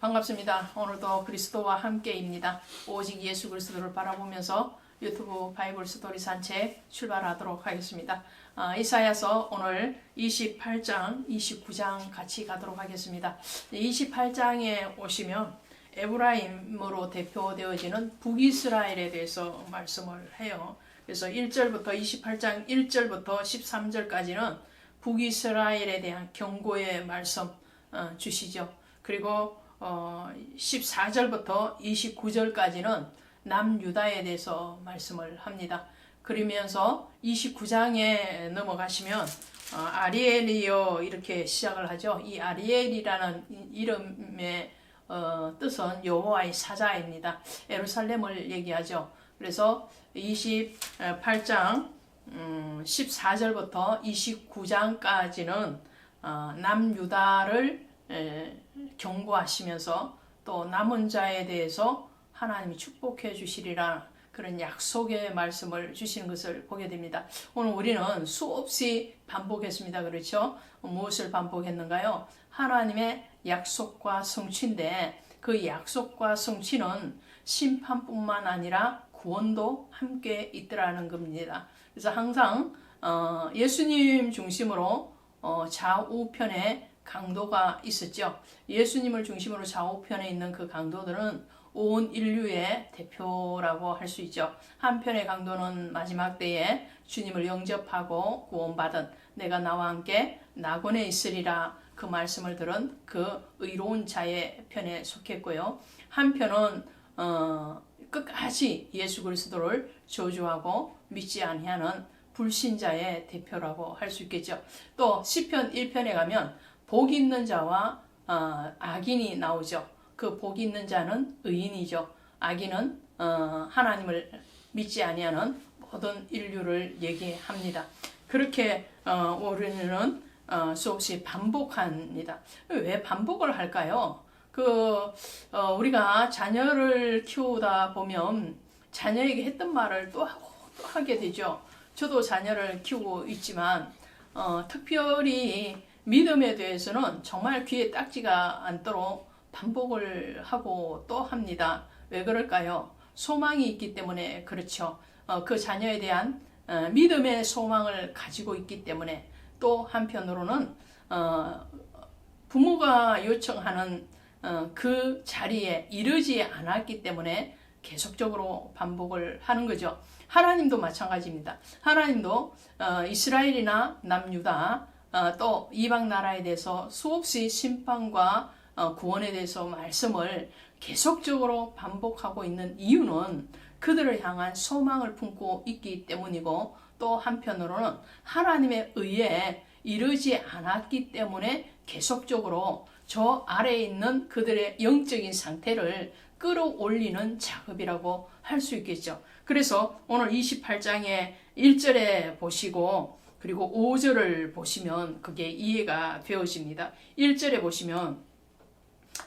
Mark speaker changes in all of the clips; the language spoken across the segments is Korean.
Speaker 1: 반갑습니다. 오늘도 그리스도와 함께입니다. 오직 예수 그리스도를 바라보면서 유튜브 바이블 스토리 산책 출발하도록 하겠습니다. 이사야서 오늘 28장, 29장 같이 가도록 하겠습니다. 28장에 오시면 에브라임으로 대표되어지는 북이스라엘에 대해서 말씀을 해요. 그래서 1절부터 28장 1절부터 13절까지는 북이스라엘에 대한 경고의 말씀 주시죠. 그리고 14절부터 29절까지는 남유다에 대해서 말씀을 합니다. 그러면서 29장에 넘어가시면 아리엘이여 이렇게 시작을 하죠. 이 아리엘이라는 이름의 뜻은 여호와의 사자입니다. 예루살렘을 얘기하죠. 그래서 28장 14절부터 29장까지는 남유다를 경고하시면서 또 남은 자에 대해서 하나님이 축복해 주시리라 그런 약속의 말씀을 주시는 것을 보게 됩니다. 오늘 우리는 수없이 반복했습니다. 그렇죠? 무엇을 반복했는가요? 하나님의 약속과 성취인데 그 약속과 성취는 심판뿐만 아니라 구원도 함께 있더라는 겁니다. 그래서 항상 예수님 중심으로 좌우편에 강도가 있었죠. 예수님을 중심으로 좌우편에 있는 그 강도들은 온 인류의 대표라고 할 수 있죠. 한편의 강도는 마지막 때에 주님을 영접하고 구원받은 내가 나와 함께 낙원에 있으리라 그 말씀을 들은 그 의로운 자의 편에 속했고요. 한편은 끝까지 예수 그리스도를 저주하고 믿지 아니하는 불신자의 대표라고 할 수 있겠죠. 또 시편 1편에 가면 복 있는 자와 악인이 나오죠. 그 복 있는 자는 의인이죠. 악인은 하나님을 믿지 아니하는 모든 인류를 얘기합니다. 그렇게 우리는 수없이 반복합니다. 왜 반복을 할까요? 우리가 자녀를 키우다 보면 자녀에게 했던 말을 또 하고 또 하게 되죠. 저도 자녀를 키우고 있지만 특별히 믿음에 대해서는 정말 귀에 딱지가 않도록 반복을 하고 또 합니다. 왜 그럴까요? 소망이 있기 때문에 그렇죠. 그 자녀에 대한 믿음의 소망을 가지고 있기 때문에 또 한편으로는 부모가 요청하는 그 자리에 이르지 않았기 때문에 계속적으로 반복을 하는 거죠. 하나님도 마찬가지입니다. 하나님도 이스라엘이나 남유다 또 이방 나라에 대해서 수없이 심판과 구원에 대해서 말씀을 계속적으로 반복하고 있는 이유는 그들을 향한 소망을 품고 있기 때문이고 또 한편으로는 하나님의 의에 이르지 않았기 때문에 계속적으로 저 아래에 있는 그들의 영적인 상태를 끌어올리는 작업이라고 할 수 있겠죠. 그래서 오늘 28장의 1절에 보시고 그리고 5절을 보시면 그게 이해가 되어집니다. 1절에 보시면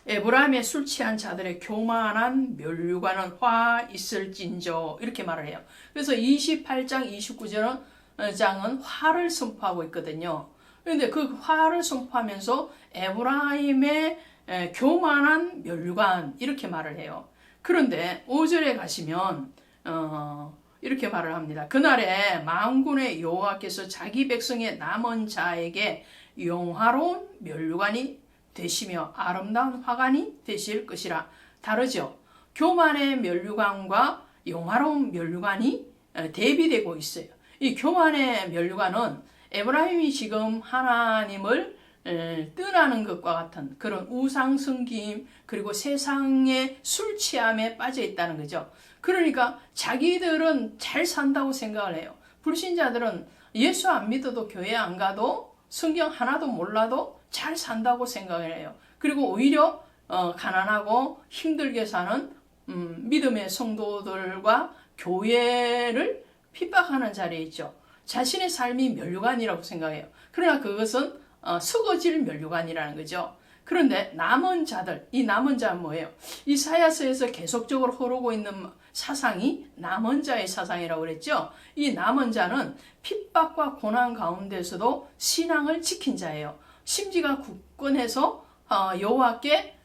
Speaker 1: 에브라임의 술 취한 자들의 교만한 면류관은 화 있을진저 이렇게 말을 해요. 그래서 28장 29장은 화를 선포하고 있거든요. 그런데 그 화를 선포하면서 에브라임의 교만한 면류관 이렇게 말을 해요. 그런데 5절에 가시면 이렇게 말을 합니다. 그날에 만군의 여호와께서 자기 백성의 남은 자에게 영화로운 면류관이 되시며 아름다운 화관이 되실 것이라. 다르죠. 교만의 면류관과 영화로운 면류관이 대비되고 있어요. 이 교만의 면류관은 에브라임이 지금 하나님을 떠나는 것과 같은 그런 우상 섬김 그리고 세상의 술 취함에 빠져 있다는 거죠. 그러니까 자기들은 잘 산다고 생각을 해요. 불신자들은 예수 안 믿어도 교회 안 가도 성경 하나도 몰라도 잘 산다고 생각을 해요. 그리고 오히려 가난하고 힘들게 사는 믿음의 성도들과 교회를 핍박하는 자리에 있죠. 자신의 삶이 면류관이라고 생각해요. 그러나 그것은 썩어질 면류관이라는 거죠. 그런데 남은 자들, 이 남은 자는 뭐예요? 이사야서에서 계속적으로 흐르고 있는 사상이 남은 자의 사상이라고 그랬죠. 이 남은 자는 핍박과 고난 가운데서도 신앙을 지킨 자예요. 심지가 굳건해서 여호와께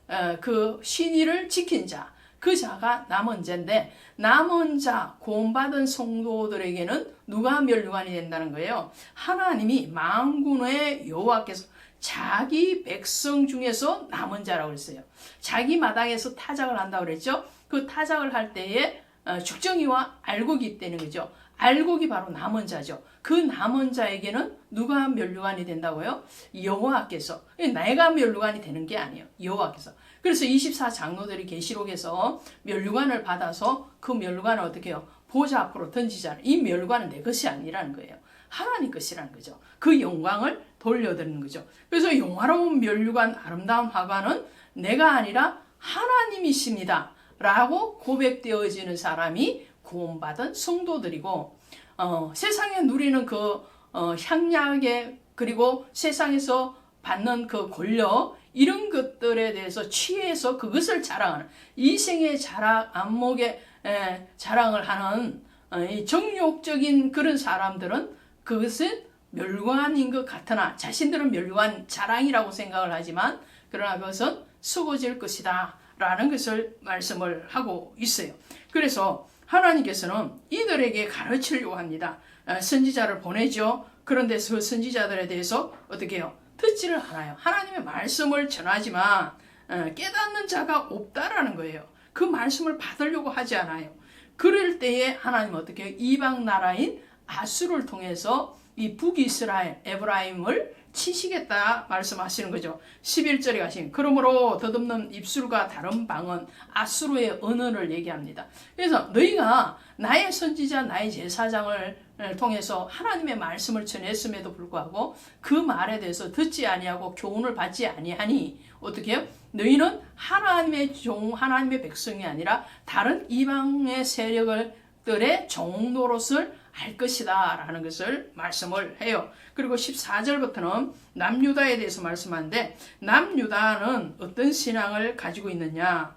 Speaker 1: 그 신의를 지킨 자, 그 자가 남은 자인데, 남은 자, 구원받은 성도들에게는 누가 면류관이 된다는 거예요? 하나님이 만군의 여호와께서 자기 백성 중에서 남은 자라고 그랬어요. 자기 마당에서 타작을 한다고 그랬죠. 그 타작을 할 때에 죽정이와 알곡이 있다는 거죠. 알곡이 바로 남은 자죠. 그 남은 자에게는 누가 면류관이 된다고요? 여호와께서. 내가 면류관이 되는 게 아니에요. 여호와께서. 그래서 24장로들이 계시록에서 면류관을 받아서 그 면류관을 어떻게 해요? 보좌 앞으로 던지잖아요. 이 면류관은 내 것이 아니라는 거예요. 하나님 것이라는 거죠. 그 영광을 돌려드리는 거죠. 그래서 영화로운 면류관, 아름다운 화관은 내가 아니라 하나님이십니다 라고 고백되어지는 사람이 구원받은 성도들이고, 세상에 누리는 그 향락에, 그리고 세상에서 받는 그 권력, 이런 것들에 대해서 취해서 그것을 자랑하는, 이생의 자랑, 안목의 자랑을 하는 정욕적인 그런 사람들은 그것은 멸관인 것 같으나, 자신들은 멸관 자랑이라고 생각을 하지만, 그러나 그것은 썩어질 것이다 라는 것을 말씀을 하고 있어요. 그래서 하나님께서는 이들에게 가르치려고 합니다. 선지자를 보내죠. 그런데 그 선지자들에 대해서 어떻게 해요? 듣지를 않아요. 하나님의 말씀을 전하지만 깨닫는 자가 없다라는 거예요. 그 말씀을 받으려고 하지 않아요. 그럴 때에 하나님은 어떻게 해요? 이방 나라인 아수를 통해서 이 북이스라엘 에브라임을 치시겠다 말씀하시는 거죠. 11절에 가신 그러므로 더듬는 입술과 다른 방언 아수르의 언어를 얘기합니다. 그래서 너희가 나의 선지자 나의 제사장을 통해서 하나님의 말씀을 전했음에도 불구하고 그 말에 대해서 듣지 아니하고 교훈을 받지 아니하니 어떻게 해요? 너희는 하나님의 종, 하나님의 백성이 아니라 다른 이방의 세력들의 종노릇을 할 것이다 라는 것을 말씀을 해요. 그리고 14절부터는 남유다에 대해서 말씀하는데, 남유다는 어떤 신앙을 가지고 있느냐,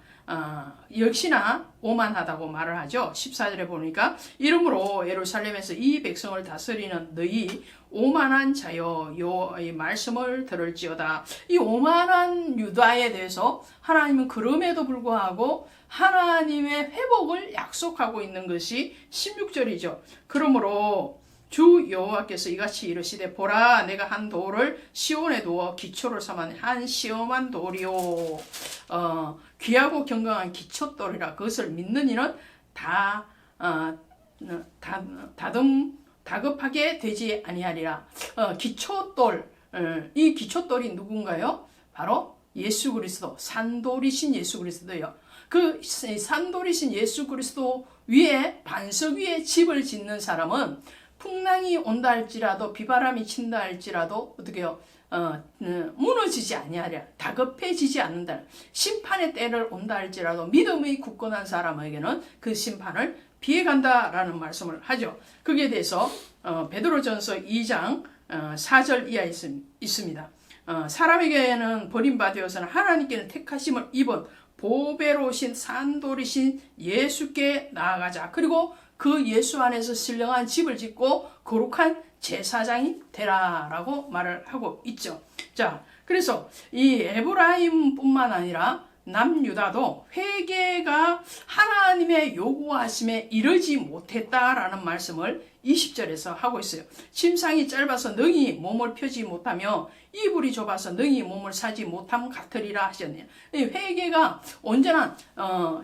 Speaker 1: 역시나 오만하다고 말을 하죠. 14절에 보니까 이러므로 예루살렘에서 이 백성을 다스리는 너희 오만한 자여 이 말씀을 들을지어다. 이 오만한 유다에 대해서 하나님은 그럼에도 불구하고 하나님의 회복을 약속하고 있는 것이 16절이죠. 그러므로 주 여호와께서 이같이 이르시되 보라 내가 한 돌을 시온에 두어 기초를 삼은 한 시험한 돌이요 귀하고 경강한 기초돌이라 그것을 믿는 이는 다급하게 되지 아니하리라. 기초돌, 이 기초돌이 누군가요? 바로 예수 그리스도, 산돌이신 예수 그리스도요. 그 산돌이신 예수 그리스도 위에, 반석 위에 집을 짓는 사람은 풍랑이 온다 할지라도 비바람이 친다 할지라도 어떻게 해요? 무너지지 아니하랴. 다급해지지 않는다. 심판의 때를 온다 할지라도 믿음의 굳건한 사람에게는 그 심판을 피해간다라는 말씀을 하죠. 거기에 대해서 베드로전서 2장 4절 이하에 있습니다. 사람에게는 버림받으어서는 하나님께는 택하심을 입은 보배로우신 산돌이신 예수께 나아가자. 그리고 그 예수 안에서 신령한 집을 짓고 거룩한 제사장이 되라라고 말을 하고 있죠. 자, 그래서 이 에브라임뿐만 아니라 남유다도 회개가 하나님의 요구하심에 이르지 못했다라는 말씀을 20절에서 하고 있어요. 침상이 짧아서 능히 몸을 펴지 못하며 이불이 좁아서 능히 몸을 사지 못함 같으리라 하셨네요. 회개가 언제나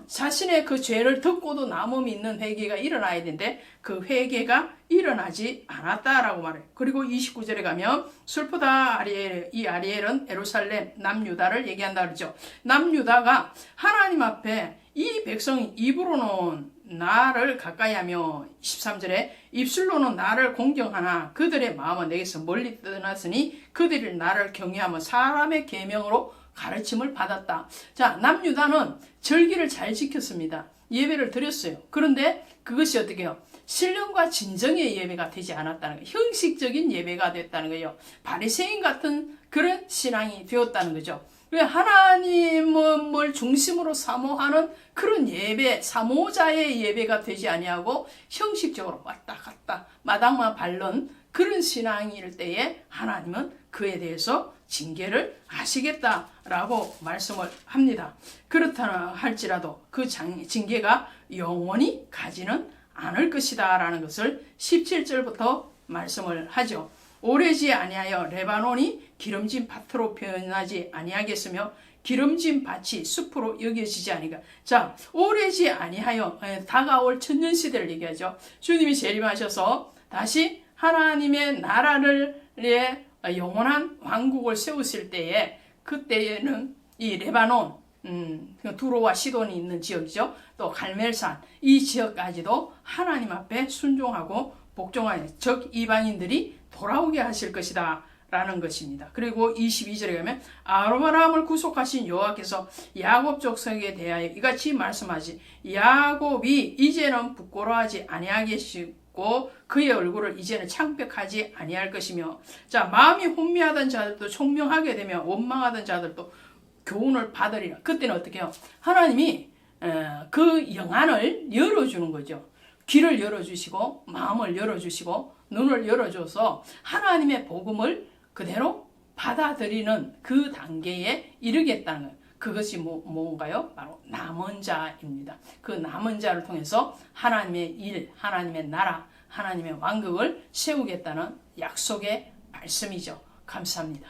Speaker 1: 자신의 그 죄를 듣고도 남음이 있는 회개가 일어나야 되는데 그 회개가 일어나지 않았다라고 말해요. 그리고 29절에 가면 슬프다 아리엘, 이 아리엘은 예루살렘 남유다를 얘기한다 그러죠. 남유다가 하나님 앞에 이 백성이 입으로는 나를 가까이하며 23절에 입술로는 나를 공경하나 그들의 마음은 내게서 멀리 떠났으니 그들이 나를 경외하며 사람의 계명으로 가르침을 받았다. 자, 남유다는 절기를 잘 지켰습니다. 예배를 드렸어요. 그런데 그것이 어떻게 해요? 신령과 진정의 예배가 되지 않았다는 거예요. 형식적인 예배가 됐다는 거예요. 바리새인 같은 그런 신앙이 되었다는 거죠. 하나님을 중심으로 사모하는 그런 예배, 사모자의 예배가 되지 아니하고 형식적으로 왔다 갔다 마당만 밟는 그런 신앙일 때에 하나님은 그에 대해서 징계를 하시겠다라고 말씀을 합니다. 그렇다 할지라도 그 징계가 영원히 가지는 않을 것이다 라는 것을 17절부터 말씀을 하죠. 오래지 아니하여 레바논이 기름진 밭으로 변하지 아니하겠으며 기름진 밭이 숲으로 여겨지지 아니가. 자, 오래지 아니하여 다가올 천년시대를 얘기하죠. 주님이 재림하셔서 다시 하나님의 나라를 영원한 왕국을 세우실 때에, 그때에는 이 레바논, 두로와 시돈이 있는 지역이죠. 또 갈멜산, 이 지역까지도 하나님 앞에 순종하고 복종하는 즉 이방인들이 돌아오게 하실 것이다 라는 것입니다. 그리고 22절에 가면 아브라함을 구속하신 여호와께서 야곱 족속에 대하여 이같이 말씀하시, 야곱이 이제는 부끄러워하지 아니하겠고 그의 얼굴을 이제는 창백하지 아니할 것이며. 자, 마음이 혼미하던 자들도 총명하게 되며 원망하던 자들도 교훈을 받으리라. 그때는 어떻게 해요? 하나님이 그 영안을 열어주는 거죠. 귀를 열어주시고 마음을 열어주시고 눈을 열어줘서 하나님의 복음을 그대로 받아들이는 그 단계에 이르겠다는 거예요. 그것이 뭔가요? 바로 남은 자입니다. 그 남은 자를 통해서 하나님의 일, 하나님의 나라, 하나님의 왕국을 세우겠다는 약속의 말씀이죠. 감사합니다.